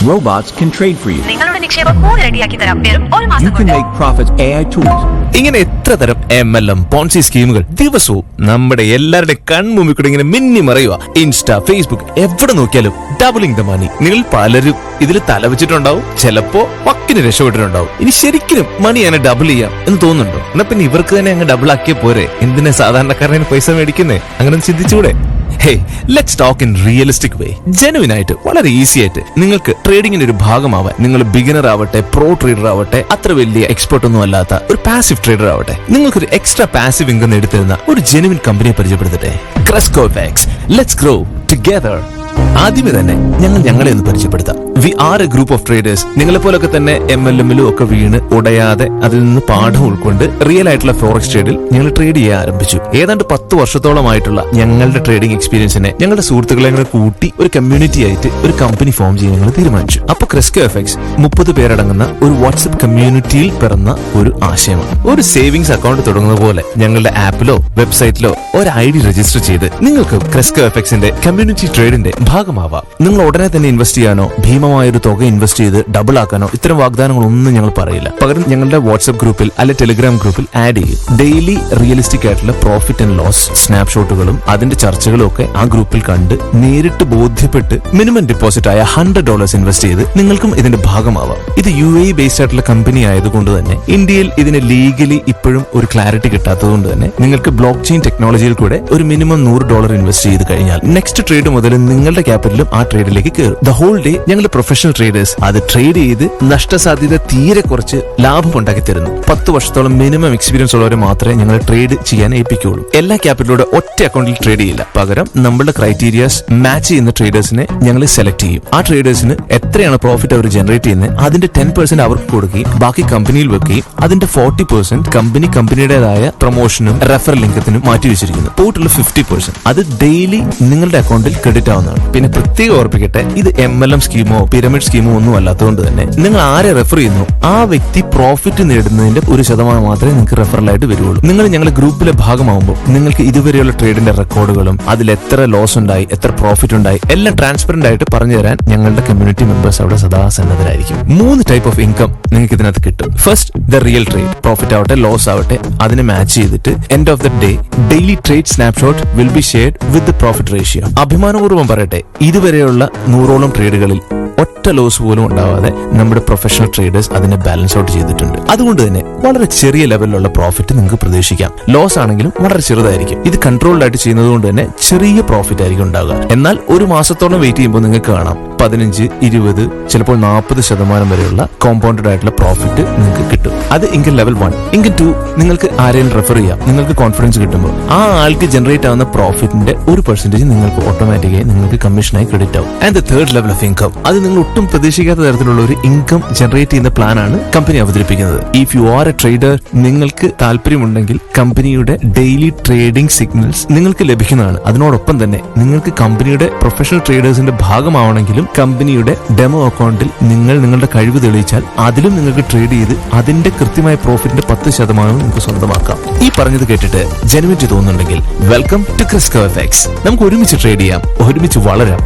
Robots can trade for you. നിങ്ങളുടെ നിക്ഷേപം റെഡിയാക്കി തരാം. You can make profits AI tools. ഇങ്ങനെ എത്ര തരം MLM പോൺസി സ്കീമുകൾ ദിവസവും നമ്മുടെ എല്ലാവരുടെ കൺമുമ്പിൽ കൂടെ ഇങ്ങനെ മിന്നി മറയുക. ഇൻസ്റ്റ, ഫേസ്ബുക്ക്, എവിടെ നോക്കിയാലും ഡബിളിംഗ് ദ മണി. നിങ്ങൾ പലരും ഇതിൽ തലവെച്ചിട്ടുണ്ടാവും, ചിലപ്പോ വക്കിന് രക്ഷപ്പെട്ടിട്ടുണ്ടാവും. ഇനി ശരിക്കും മണി അങ്ങനെ ഡബിൾ ചെയ്യാം എന്ന് തോന്നുന്നുണ്ടോ? എന്നാ പിന്നെ ഇവർക്ക് തന്നെ അങ്ങ് ഡബിൾ ആക്കിയ പോരെ, എന്തിനാ സാധാരണക്കാരനെ പൈസ മേടിക്കുന്നേ? അങ്ങനെ ചിന്തിച്ചുകൂടെ? Hey, let's talk in realistic way. Genuine ആയിട്ട്, വളരെ ഈസി ആയിട്ട് നിങ്ങൾക്ക് ട്രേഡിംഗിന്റെ ഒരു ഭാഗമാവാൻ, നിങ്ങൾ ബിഗിനർ ആവട്ടെ, പ്രോ ട്രേഡർ ആവട്ടെ, അത്ര വലിയ എക്സ്പെർട്ട് ഒന്നും അല്ലാത്ത ഒരു പാസീവ് ട്രേഡർ ആവട്ടെ, നിങ്ങൾക്കൊരു എക്സ്ട്രാ പാസീവ് ഇൻകം നേടിത്തരുന്ന ഒരു ജെനുവിൻ കമ്പനിയെ പരിചയപ്പെടുത്തട്ടെ. Cresco FX. Let's grow together. ആദ്യമേ തന്നെ ഞങ്ങളെ ഒന്ന് പരിചയപ്പെടുത്താം. We are a group of traders. നിങ്ങളെ പോലൊക്കെ തന്നെ MLM-ലും ഒക്കെ വീണ് ഉടയാതെ അതിൽ നിന്ന് പാഠം ഉൾക്കൊണ്ട് റിയൽ ആയിട്ടുള്ള ഫോറക്സ് ട്രേഡിൽ ഞങ്ങൾ ട്രേഡ് ചെയ്യാൻ ആരംഭിച്ചു. ഏതാണ്ട് 10 വർഷത്തോളമായിട്ടുള്ള ഞങ്ങളുടെ ട്രേഡിംഗ് എക്സ്പീരിയൻസിനെ ഞങ്ങളുടെ സുഹൃത്തുക്കളെ ഞങ്ങൾ കൂട്ടി ഒരു കമ്മ്യൂണിറ്റി ആയിട്ട് ഒരു കമ്പനി ഫോം ചെയ്യാൻ ഞങ്ങൾ തീരുമാനിച്ചു. അപ്പോൾ ക്രെസ്കോ എഫ്എക്സ് 30 പേരടങ്ങുന്ന ഒരു വാട്സ്ആപ്പ് കമ്മ്യൂണിറ്റിയിൽ പിറന്ന ഒരു ആശയമാണ്. ഒരു സേവിങ്സ് അക്കൗണ്ട് തുടങ്ങുന്ന പോലെ ഞങ്ങളുടെ ആപ്പിലോ വെബ്സൈറ്റിലോ ഒരു ID രജിസ്റ്റർ ചെയ്ത് നിങ്ങൾക്ക് ക്രെസ്കോ എഫ്എക്സിന്റെ കമ്മ്യൂണിറ്റി ട്രേഡിന്റെ ഭാഗമാവാം. നിങ്ങൾ ഉടനെ തന്നെ ഇൻവെസ്റ്റ് ചെയ്യാനോ ഭീമമായൊരു തുക ഇൻവെസ്റ്റ് ചെയ്ത് ഡബിൾ ആക്കാനോ ഇത്തരം വാഗ്ദാനങ്ങളൊന്നും ഞങ്ങൾ പറയില്ല. പകരം ഞങ്ങളുടെ വാട്സ്ആപ്പ് ഗ്രൂപ്പിൽ അല്ലെ ടെലിഗ്രാം ഗ്രൂപ്പിൽ ആഡ് ചെയ്യും. ഡെയിലി റിയലിസ്റ്റിക് ആയിട്ടുള്ള പ്രോഫിറ്റ് ആൻഡ് ലോസ് സ്നാപ്ഷോട്ടുകളും അതിന്റെ ചർച്ചകളും ഒക്കെ ആ ഗ്രൂപ്പിൽ കണ്ട് നേരിട്ട് ബോധ്യപ്പെട്ട് മിനിമം ഡെപ്പോസിറ്റ് ആയ $100 ഇൻവെസ്റ്റ് ചെയ്ത് നിങ്ങൾക്കും ഇതിന്റെ ഭാഗമാവാം. ഇത് UAE ബേസ്ഡ് ആയിട്ടുള്ള കമ്പനി ആയതുകൊണ്ട് തന്നെ ഇന്ത്യയിൽ ഇതിന് ലീഗലി ഇപ്പോഴും ഒരു ക്ലാരിറ്റി കിട്ടാത്തതുകൊണ്ട് തന്നെ നിങ്ങൾക്ക് ബ്ലോക്ക് ചെയിൻ ടെക്നോളജിയിൽ കൂടെ ഒരു മിനിമം $100 ഇൻവെസ്റ്റ് ചെയ്ത് കഴിഞ്ഞാൽ നെക്സ്റ്റ് ട്രേഡ് മുതൽ നിങ്ങളുടെ ക്യാപിറ്റലും ആ ട്രേഡിലേക്ക് കയറും. ദ ഹോൾ ഡേ ഞങ്ങൾ പ്രൊഫഷണൽ ട്രേഡേഴ്സ് അത് ട്രേഡ് ചെയ്ത് നഷ്ടസാധ്യത തീരെ കുറച്ച് ലാഭം ഉണ്ടാക്കി തരുന്നു. 10 വർഷത്തോളം മിനിമം എക്സ്പീരിയൻസ് ഉള്ളവരെ മാത്രമേ ഞങ്ങൾ ട്രേഡ് ചെയ്യാൻ ഏൽപ്പിക്കുകയുള്ളൂ. എല്ലാ ക്യാപിറ്റലോടെ ഒറ്റ അക്കൗണ്ടിൽ ട്രേഡ് ചെയ്യില്ല. പകരം നമ്മളുടെ ക്രൈറ്റീരിയാസ് മാച്ച് ചെയ്യുന്ന ട്രേഡേഴ്സിനെ ഞങ്ങൾ സെലക്ട് ചെയ്യും. ആ ട്രേഡേഴ്സിന് എത്രയാണ് പ്രോഫിറ്റ് അവർ ജനറേറ്റ് ചെയ്യുന്നത് അതിന്റെ 10% അവർക്ക് കൊടുക്കുകയും ബാക്കി കമ്പനിയിൽ വെക്കുകയും അതിന്റെ 40% കമ്പനിയുടേതായ പ്രൊമോഷനും റെഫറൽ ലിങ്കത്തിനും മാറ്റി വെച്ചിരിക്കുന്നു. പോയിട്ടുള്ള 50% അത് ഡെയിലി നിങ്ങളുടെ അക്കൗണ്ടിൽ ക്രെഡിറ്റ് ആവുന്നതാണ്. പിന്നെ പ്രത്യേകം ഓർപ്പിക്കട്ടെ, ഇത് MLM സ്കീമോ പിരമിഡ് സ്കീമോ ഒന്നും അല്ലാത്തതുകൊണ്ട് തന്നെ നിങ്ങൾ ആരെ റെഫർ ചെയ്യുന്നു ആ വ്യക്തി പ്രോഫിറ്റ് നേടുന്നതിന്റെ 1% മാത്രമേ നിങ്ങൾക്ക് റെഫറലായിട്ട് വരുള്ളൂ. നിങ്ങൾ ഞങ്ങളുടെ ഗ്രൂപ്പിലെ ഭാഗമാകുമ്പോൾ നിങ്ങൾക്ക് ഇതുവരെയുള്ള ട്രേഡിന്റെ റെക്കോർഡുകളും അതിൽ എത്ര ലോസ് ഉണ്ടായി എത്ര പ്രോഫിറ്റ് ഉണ്ടായി എല്ലാം ട്രാൻസ്പെറന്റ് ആയിട്ട് പറഞ്ഞു തരാൻ ഞങ്ങളുടെ കമ്മ്യൂണിറ്റി മെമ്പേഴ്സ് അവിടെ സദാ സന്നദ്ധരായിരിക്കും. 3 ടൈപ്പ് ഓഫ് ഇൻകം നിങ്ങൾക്ക് ഇതിനകത്ത് കിട്ടും. First, the real trade. Profit ആവട്ടെ ലോസ് ആവട്ടെ അതിനെ മാച്ച് ചെയ്തിട്ട് end of the day daily trade snapshot will be shared with the profit ratio. അഭിമാനപൂർവ്വം പറയട്ടെ, ഇതുവരെയുള്ള 100ഓളം ട്രേഡുകളിൽ ഒറ്റ ലോസ് പോലും ഉണ്ടാവാതെ നമ്മുടെ പ്രൊഫഷണൽ ട്രേഡേഴ്സ് അതിനെ ബാലൻസ് ഔട്ട് ചെയ്തിട്ടുണ്ട്. അതുകൊണ്ട് തന്നെ വളരെ ചെറിയ ലെവലിലുള്ള പ്രോഫിറ്റ് നിങ്ങൾക്ക് പ്രതീക്ഷിക്കാം. ലോസ് ആണെങ്കിലും വളരെ ചെറുതായിരിക്കും. ഇത് കൺട്രോൾഡ് ആയിട്ട് ചെയ്യുന്നത് കൊണ്ട് തന്നെ ചെറിയ പ്രോഫിറ്റ് ആയിരിക്കും ഉണ്ടാവുക. എന്നാൽ ഒരു മാസത്തോളം വെയിറ്റ് ചെയ്യുമ്പോൾ നിങ്ങൾക്ക് കാണാം 15, 20, ചിലപ്പോൾ 40% വരെയുള്ള കോമ്പൗണ്ടഡ് ആയിട്ടുള്ള പ്രോഫിറ്റ് നിങ്ങൾക്ക് കിട്ടും. അത് ഇൻകം ലെവൽ 1. ഇൻകം 2, നിങ്ങൾക്ക് ആരെയും റെഫർ ചെയ്യാം. നിങ്ങൾക്ക് കോൺഫിഡൻസ് കിട്ടുമ്പോൾ ആ ആൾക്ക് ജനറേറ്റ് ആവുന്ന പ്രോഫിറ്റിന്റെ 1% നിങ്ങൾക്ക് ഓട്ടോമാറ്റിക്കായി നിങ്ങൾക്ക് കമ്മീഷനായി ക്രെഡിറ്റ് ആവും. And the third level of income, അത് നിങ്ങൾ ഒട്ടും പ്രതീക്ഷിക്കാത്ത തരത്തിലുള്ള ഒരു ഇൻകം ജനറേറ്റ് ചെയ്യുന്ന പ്ലാനാണ് കമ്പനി അവതരിപ്പിക്കുന്നത്. If you are A trader, നിങ്ങൾക്ക് താല്പര്യമുണ്ടെങ്കിൽ കമ്പനിയുടെ ഡെയിലി ട്രേഡിംഗ് സിഗ്നൽസ് നിങ്ങൾക്ക് ലഭിക്കുന്നതാണ്. അതിനോടൊപ്പം തന്നെ നിങ്ങൾക്ക് കമ്പനിയുടെ പ്രൊഫഷണൽ ട്രേഡേഴ്സിന്റെ ഭാഗമാവണമെങ്കിലും കമ്പനിയുടെ ഡെമോ അക്കൗണ്ടിൽ നിങ്ങൾ നിങ്ങളുടെ കഴിവ് തെളിയിച്ചാൽ അതിലും നിങ്ങൾക്ക് ട്രേഡ് ചെയ്ത് അതിന്റെ കൃത്യമായ പ്രോഫിറ്റിന്റെ 10% നിങ്ങൾക്ക് സ്വന്തമാക്കാം. ഈ പറഞ്ഞത് കേട്ടിട്ട് ജെനുവിറ്റി തോന്നുന്നുണ്ടെങ്കിൽ വെൽക്കം ടു ക്രെസ്കോ എഫ്എക്സ്. നമുക്ക് ഒരുമിച്ച് ട്രേഡ് ചെയ്യാം, ഒരുമിച്ച് വളരാം.